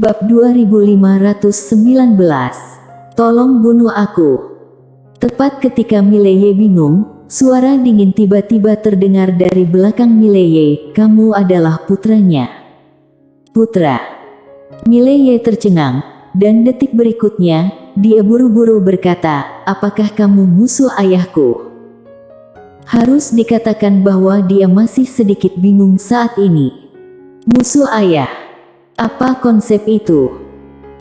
Bab 2519. Tolong bunuh aku. Tepat ketika Mileye bingung, suara dingin tiba-tiba terdengar dari belakang Mileye, "Kamu adalah putranya." "Putra." Mileye tercengang, dan detik berikutnya, dia buru-buru berkata, "Apakah kamu musuh ayahku?" Harus dikatakan bahwa dia masih sedikit bingung saat ini. Musuh ayah? Apa konsep itu?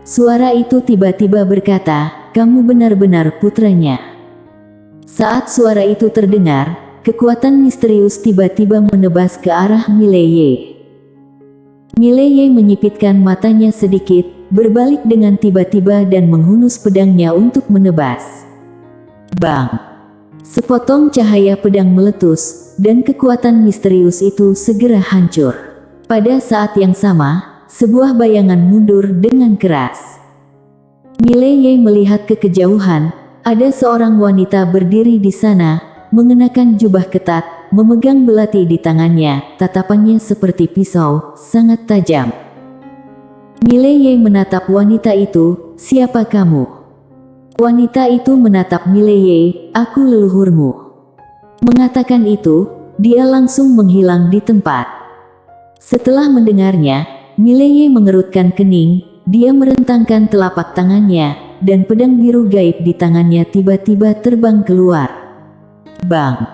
Suara itu tiba-tiba berkata, "Kamu benar-benar putranya." Saat suara itu terdengar, kekuatan misterius tiba-tiba menebas ke arah Mileye. Mileye menyipitkan matanya sedikit, berbalik dengan tiba-tiba dan menghunus pedangnya untuk menebas. Bang! Sepotong cahaya pedang meletus, dan kekuatan misterius itu segera hancur. Pada saat yang sama, sebuah bayangan mundur dengan keras. Mileye melihat ke kejauhan, ada seorang wanita berdiri di sana, mengenakan jubah ketat, memegang belati di tangannya, tatapannya seperti pisau, sangat tajam. Mileye menatap wanita itu, "Siapa kamu?" Wanita itu menatap Mileye, "Aku leluhurmu." Mengatakan itu, dia langsung menghilang di tempat. Setelah mendengarnya, Mileye mengerutkan kening, dia merentangkan telapak tangannya, dan pedang biru gaib di tangannya tiba-tiba terbang keluar. Bang!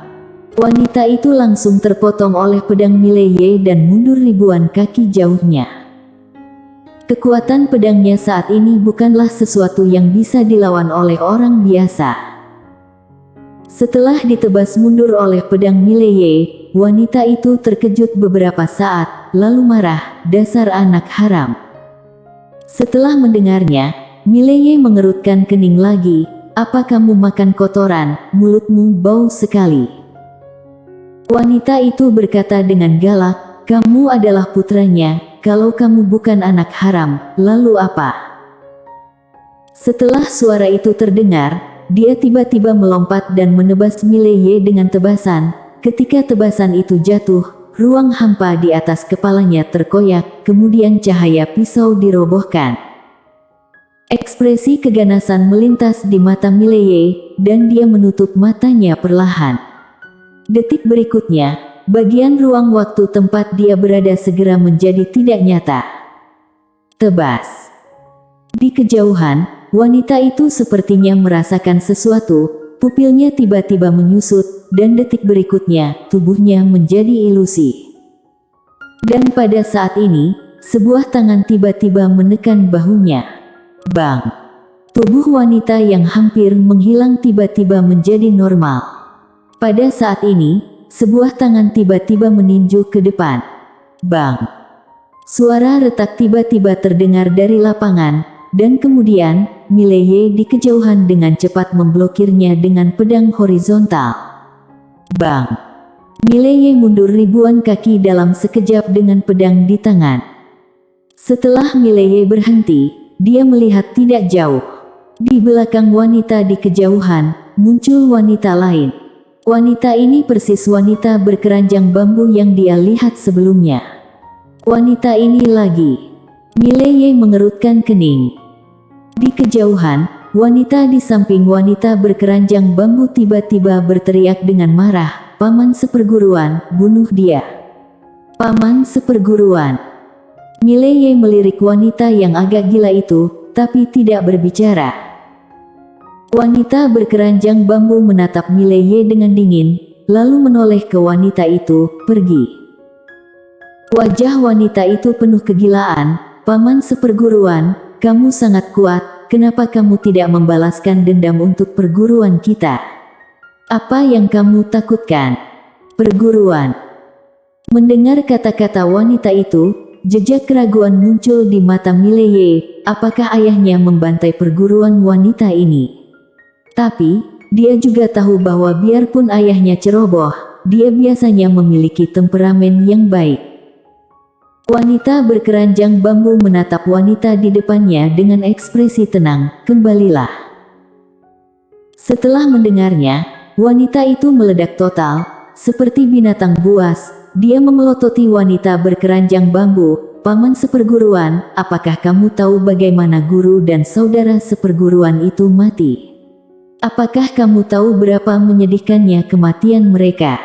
Wanita itu langsung terpotong oleh pedang Mileye dan mundur ribuan kaki jauhnya. Kekuatan pedangnya saat ini bukanlah sesuatu yang bisa dilawan oleh orang biasa. Setelah ditebas mundur oleh pedang Mileye, wanita itu terkejut beberapa saat, lalu marah, "Dasar anak haram." Setelah mendengarnya, Mileye mengerutkan kening lagi, "Apa kamu makan kotoran? Mulutmu bau sekali." Wanita itu berkata dengan galak, "Kamu adalah putranya. Kalau kamu bukan anak haram, lalu apa?" Setelah suara itu terdengar, dia tiba-tiba melompat dan menebas Mileye dengan tebasan. Ketika tebasan itu jatuh, ruang hampa di atas kepalanya terkoyak, kemudian cahaya pisau dirobohkan. Ekspresi keganasan melintas di mata Mileye, dan dia menutup matanya perlahan. Detik berikutnya, bagian ruang waktu tempat dia berada segera menjadi tidak nyata. Tebas. Di kejauhan, wanita itu sepertinya merasakan sesuatu, pupilnya tiba-tiba menyusut, dan detik berikutnya, tubuhnya menjadi ilusi. Dan pada saat ini, sebuah tangan tiba-tiba menekan bahunya. Bang! Tubuh wanita yang hampir menghilang tiba-tiba menjadi normal. Pada saat ini, sebuah tangan tiba-tiba meninju ke depan. Bang! Suara retak tiba-tiba terdengar dari lapangan, dan kemudian, Mileye di kejauhan dengan cepat memblokirnya dengan pedang horizontal. Bang! Mileye mundur ribuan kaki dalam sekejap dengan pedang di tangan. Setelah Mileye berhenti, dia melihat tidak jauh. Di belakang wanita di kejauhan, muncul wanita lain. Wanita ini persis wanita berkeranjang bambu yang dia lihat sebelumnya. Wanita ini lagi. Mileye mengerutkan kening. Di kejauhan, wanita di samping wanita berkeranjang bambu tiba-tiba berteriak dengan marah, "Paman seperguruan, bunuh dia." Paman seperguruan. Mileye melirik wanita yang agak gila itu, tapi tidak berbicara. Wanita berkeranjang bambu menatap Mileye dengan dingin, lalu menoleh ke wanita itu, "Pergi." Wajah wanita itu penuh kegilaan, "Paman seperguruan, kamu sangat kuat, kenapa kamu tidak membalaskan dendam untuk perguruan kita? Apa yang kamu takutkan? Perguruan." Mendengar kata-kata wanita itu, jejak keraguan muncul di mata Mileye, apakah ayahnya membantai perguruan wanita ini? Tapi, dia juga tahu bahwa biarpun ayahnya ceroboh, dia biasanya memiliki temperamen yang baik. Wanita berkeranjang bambu menatap wanita di depannya dengan ekspresi tenang, "Kembalilah." Setelah mendengarnya, wanita itu meledak total, seperti binatang buas. Dia memelototi wanita berkeranjang bambu, paman seperguruan, apakah kamu tahu bagaimana guru dan saudara seperguruan itu mati? Apakah kamu tahu berapa menyedihkannya kematian mereka?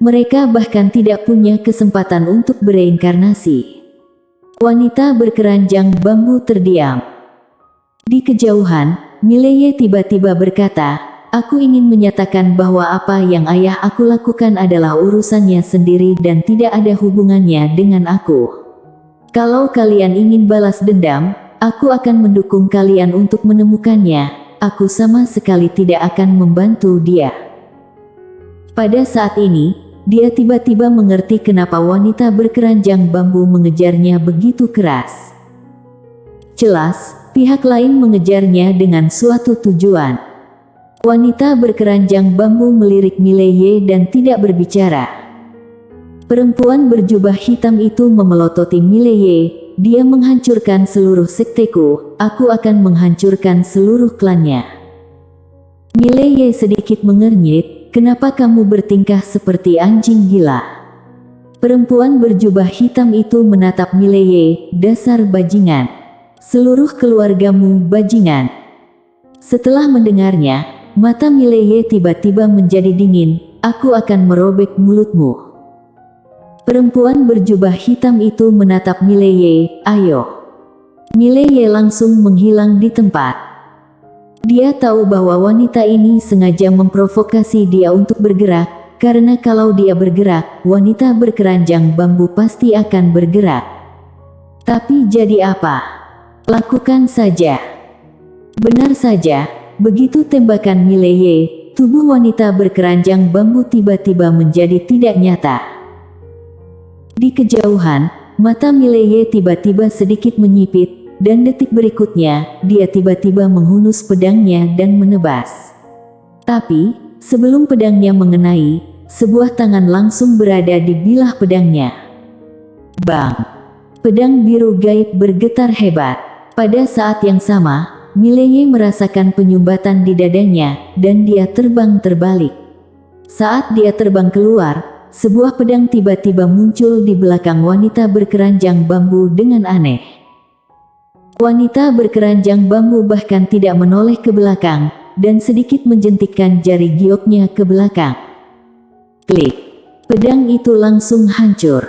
Mereka bahkan tidak punya kesempatan untuk bereinkarnasi." Wanita berkeranjang bambu terdiam. Di kejauhan, Mileye tiba-tiba berkata, "Aku ingin menyatakan bahwa apa yang ayah aku lakukan adalah urusannya sendiri dan tidak ada hubungannya dengan aku. Kalau kalian ingin balas dendam, aku akan mendukung kalian untuk menemukannya. Aku sama sekali tidak akan membantu dia." Pada saat ini, dia tiba-tiba mengerti kenapa wanita berkeranjang bambu mengejarnya begitu keras. Jelas, pihak lain mengejarnya dengan suatu tujuan. Wanita berkeranjang bambu melirik Mileye dan tidak berbicara. Perempuan berjubah hitam itu memelototi Mileye. "Dia menghancurkan seluruh sekteku, aku akan menghancurkan seluruh klannya." Mileye sedikit mengernyit, "Kenapa kamu bertingkah seperti anjing gila?" Perempuan berjubah hitam itu menatap Mileye, "Dasar bajingan. Seluruh keluargamu bajingan." Setelah mendengarnya, mata Mileye tiba-tiba menjadi dingin. "Aku akan merobek mulutmu." Perempuan berjubah hitam itu menatap Mileye, "Ayo." Mileye langsung menghilang di tempat. Dia tahu bahwa wanita ini sengaja memprovokasi dia untuk bergerak, karena kalau dia bergerak, wanita berkeranjang bambu pasti akan bergerak. Tapi jadi apa? Lakukan saja. Benar saja, begitu tembakan Mileye, tubuh wanita berkeranjang bambu tiba-tiba menjadi tidak nyata. Di kejauhan, mata Mileye tiba-tiba sedikit menyipit, dan detik berikutnya, dia tiba-tiba menghunus pedangnya dan menebas. Tapi, sebelum pedangnya mengenai, sebuah tangan langsung berada di bilah pedangnya. Bang! Pedang biru gaib bergetar hebat. Pada saat yang sama, Mileye merasakan penyumbatan di dadanya, dan dia terbang terbalik. Saat dia terbang keluar, sebuah pedang tiba-tiba muncul di belakang wanita berkeranjang bambu dengan aneh. Wanita berkeranjang bambu bahkan tidak menoleh ke belakang, dan sedikit menjentikkan jari gioknya ke belakang. Klik! Pedang itu langsung hancur.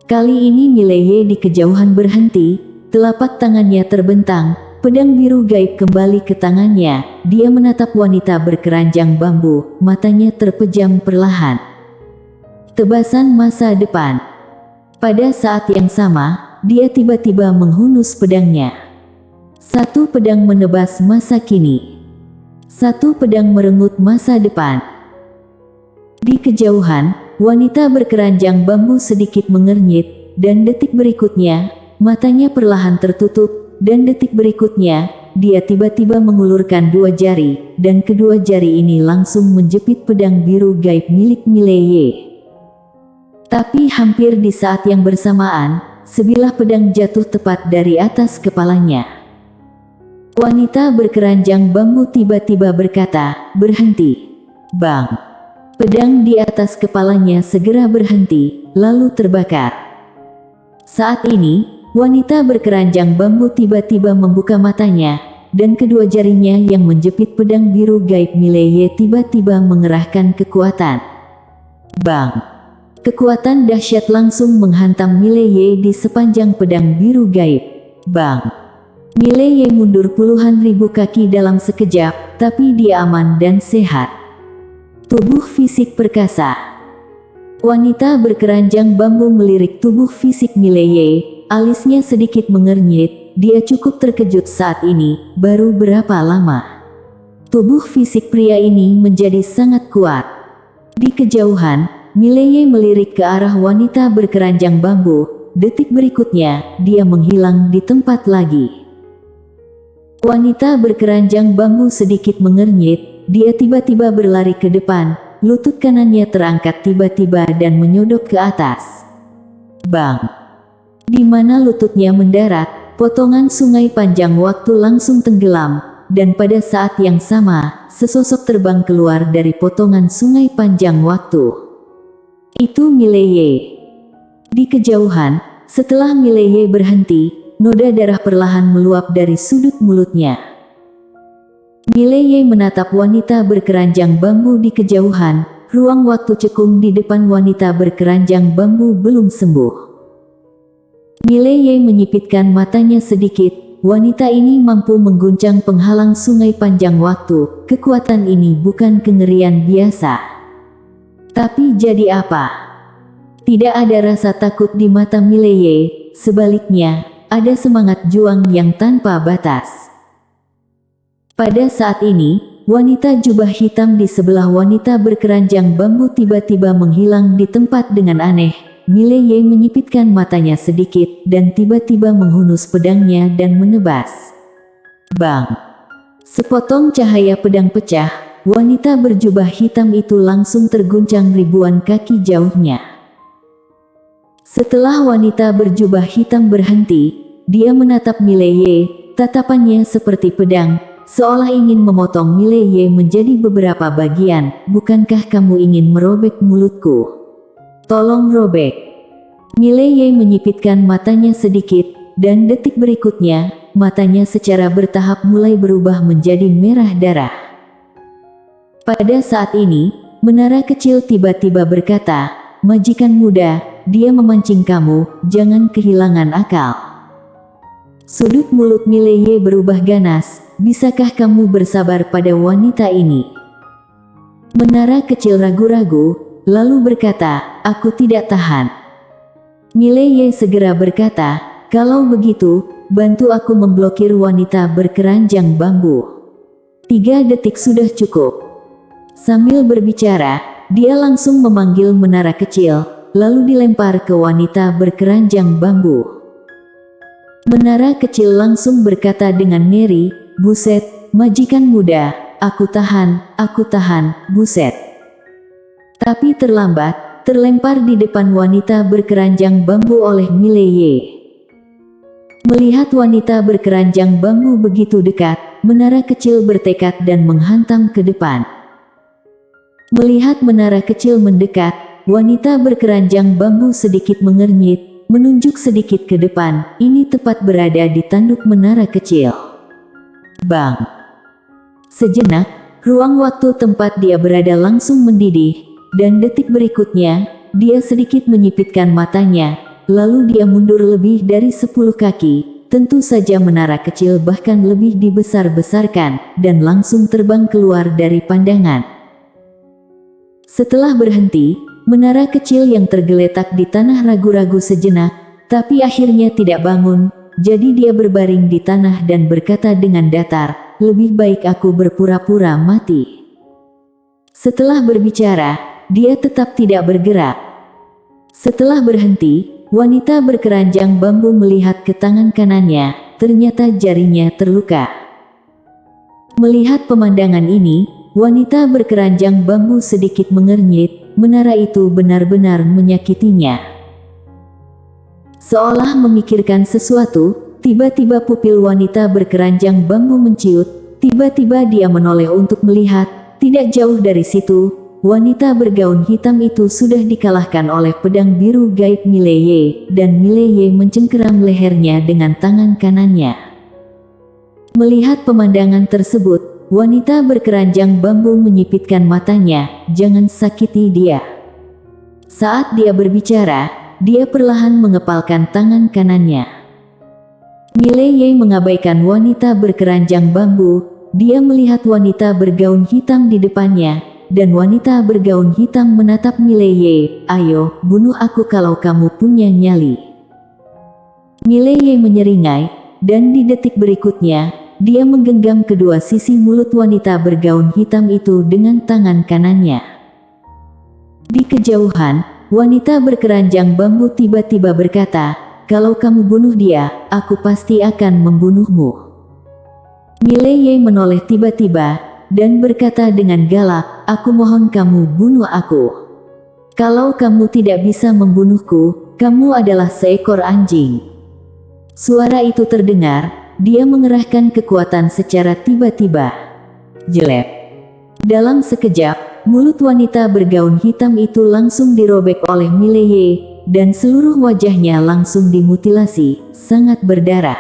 Kali ini Mileye di kejauhan berhenti, telapak tangannya terbentang, pedang biru gaib kembali ke tangannya, dia menatap wanita berkeranjang bambu, matanya terpejam perlahan. Tebasan masa depan. Pada saat yang sama, dia tiba-tiba menghunus pedangnya. Satu pedang menebas masa kini. Satu pedang merenggut masa depan. Di kejauhan, wanita berkeranjang bambu sedikit mengernyit, dan detik berikutnya, matanya perlahan tertutup, dan detik berikutnya, dia tiba-tiba mengulurkan dua jari, dan kedua jari ini langsung menjepit pedang biru gaib milik Mileye. Tapi hampir di saat yang bersamaan, sebilah pedang jatuh tepat dari atas kepalanya. Wanita berkeranjang bambu tiba-tiba berkata, "Berhenti." Bang! Pedang di atas kepalanya segera berhenti, lalu terbakar. Saat ini, wanita berkeranjang bambu tiba-tiba membuka matanya, dan kedua jarinya yang menjepit pedang biru gaib Mileye tiba-tiba mengerahkan kekuatan. Bang! Kekuatan dahsyat langsung menghantam Mileye di sepanjang pedang biru gaib. Bang! Mileye mundur puluhan ribu kaki dalam sekejap, tapi dia aman dan sehat. Tubuh fisik perkasa. Wanita berkeranjang bambu melirik tubuh fisik Mileye, alisnya sedikit mengernyit, dia cukup terkejut saat ini, baru berapa lama. Tubuh fisik pria ini menjadi sangat kuat. Di kejauhan, Mileye melirik ke arah wanita berkeranjang bambu, detik berikutnya, dia menghilang di tempat lagi. Wanita berkeranjang bambu sedikit mengernyit, dia tiba-tiba berlari ke depan, lutut kanannya terangkat tiba-tiba dan menyodok ke atas. Bang! Di mana lututnya mendarat, potongan sungai panjang waktu langsung tenggelam, dan pada saat yang sama, sesosok terbang keluar dari potongan sungai panjang waktu. Itu Mileye. Di kejauhan, Setelah Mileye berhenti, noda darah perlahan meluap dari sudut mulutnya. Mileye menatap wanita berkeranjang bambu di kejauhan. Ruang waktu cekung di depan wanita berkeranjang bambu belum sembuh. Mileye menyipitkan matanya sedikit. Wanita ini mampu mengguncang penghalang sungai panjang waktu. Kekuatan ini bukan kengerian biasa. Tapi jadi apa? Tidak ada rasa takut di mata Mileye. Sebaliknya, ada semangat juang yang tanpa batas. Pada saat ini, wanita jubah hitam di sebelah wanita berkeranjang bambu tiba-tiba menghilang di tempat dengan aneh. Mileye menyipitkan matanya sedikit dan tiba-tiba menghunus pedangnya dan menebas. Bang! Sepotong cahaya pedang pecah, wanita berjubah hitam itu langsung terguncang ribuan kaki jauhnya. Setelah wanita berjubah hitam berhenti, dia menatap Mileye, tatapannya seperti pedang, seolah ingin memotong Mileye menjadi beberapa bagian. Bukankah kamu ingin merobek mulutku? Tolong robek. Mileye menyipitkan matanya sedikit, dan detik berikutnya, matanya secara bertahap mulai berubah menjadi merah darah. Pada saat ini, menara kecil tiba-tiba berkata, "Majikan muda, dia memancing kamu, jangan kehilangan akal." Sudut mulut Mileye berubah ganas. Bisakah kamu bersabar pada wanita ini? Menara kecil ragu-ragu, lalu berkata, "Aku tidak tahan." Mileye segera berkata, "Kalau begitu, bantu aku memblokir wanita berkeranjang bambu." 3 detik sudah cukup. Sambil berbicara, dia langsung memanggil menara kecil, lalu dilempar ke wanita berkeranjang bambu. Menara kecil langsung berkata dengan ngeri, "Buset, majikan muda, aku tahan, buset." Tapi terlambat, terlempar di depan wanita berkeranjang bambu oleh Mileye. Melihat wanita berkeranjang bambu begitu dekat, menara kecil bertekad dan menghantam ke depan. Melihat menara kecil mendekat, wanita berkeranjang bambu sedikit mengernyit, menunjuk sedikit ke depan. Ini tepat berada di tanduk menara kecil. Bang! Sejenak, ruang waktu tempat dia berada langsung mendidih. Dan detik berikutnya, dia sedikit menyipitkan matanya, lalu dia mundur lebih dari 10 kaki. Tentu saja menara kecil bahkan lebih dibesar-besarkan, dan langsung terbang keluar dari pandangan. Setelah berhenti, menara kecil yang tergeletak di tanah ragu-ragu sejenak, tapi akhirnya tidak bangun, jadi dia berbaring di tanah dan berkata dengan datar, "Lebih baik aku berpura-pura mati." Setelah berbicara, dia tetap tidak bergerak. Setelah berhenti, wanita berkeranjang bambu melihat ke tangan kanannya, ternyata jarinya terluka. Melihat pemandangan ini, wanita berkeranjang bambu sedikit mengernyit, menara itu benar-benar menyakitinya. Seolah memikirkan sesuatu, tiba-tiba pupil wanita berkeranjang bambu menciut, tiba-tiba dia menoleh untuk melihat, tidak jauh dari situ, wanita bergaun hitam itu sudah dikalahkan oleh pedang biru gaib Mileye, dan Mileye mencengkeram lehernya dengan tangan kanannya. Melihat pemandangan tersebut, wanita berkeranjang bambu menyipitkan matanya, "Jangan sakiti dia." Saat dia berbicara, dia perlahan mengepalkan tangan kanannya. Mileye mengabaikan wanita berkeranjang bambu, dia melihat wanita bergaun hitam di depannya, dan wanita bergaun hitam menatap Mileye, "Ayo, bunuh aku kalau kamu punya nyali." Mileye menyeringai, dan di detik berikutnya, dia menggenggam kedua sisi mulut wanita bergaun hitam itu dengan tangan kanannya. Di kejauhan, wanita berkeranjang bambu tiba-tiba berkata, "Kalau kamu bunuh dia, aku pasti akan membunuhmu." Mileye menoleh tiba-tiba, dan berkata dengan galak, "Aku mohon kamu bunuh aku. Kalau kamu tidak bisa membunuhku, kamu adalah seekor anjing." Suara itu terdengar, dia mengerahkan kekuatan secara tiba-tiba. Jelek. Dalam sekejap, mulut wanita bergaun hitam itu langsung dirobek oleh Mileye, dan seluruh wajahnya langsung dimutilasi, sangat berdarah.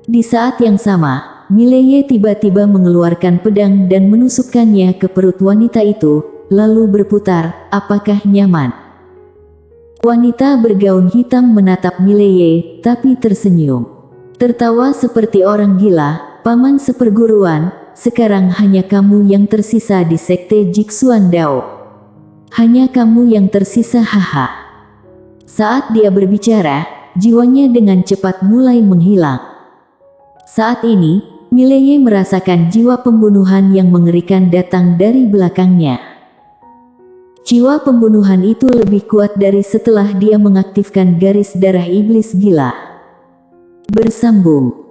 Di saat yang sama, Mileye tiba-tiba mengeluarkan pedang dan menusukkannya ke perut wanita itu, lalu berputar, apakah nyaman? Wanita bergaun hitam menatap Mileye, tapi tersenyum. Tertawa seperti orang gila, paman seperguruan, sekarang hanya kamu yang tersisa di sekte Jixuan Dao. Hanya kamu yang tersisa, haha. Saat dia berbicara, jiwanya dengan cepat mulai menghilang. Saat ini, Mileye merasakan jiwa pembunuhan yang mengerikan datang dari belakangnya. Jiwa pembunuhan itu lebih kuat dari setelah dia mengaktifkan garis darah iblis gila. Bersambung.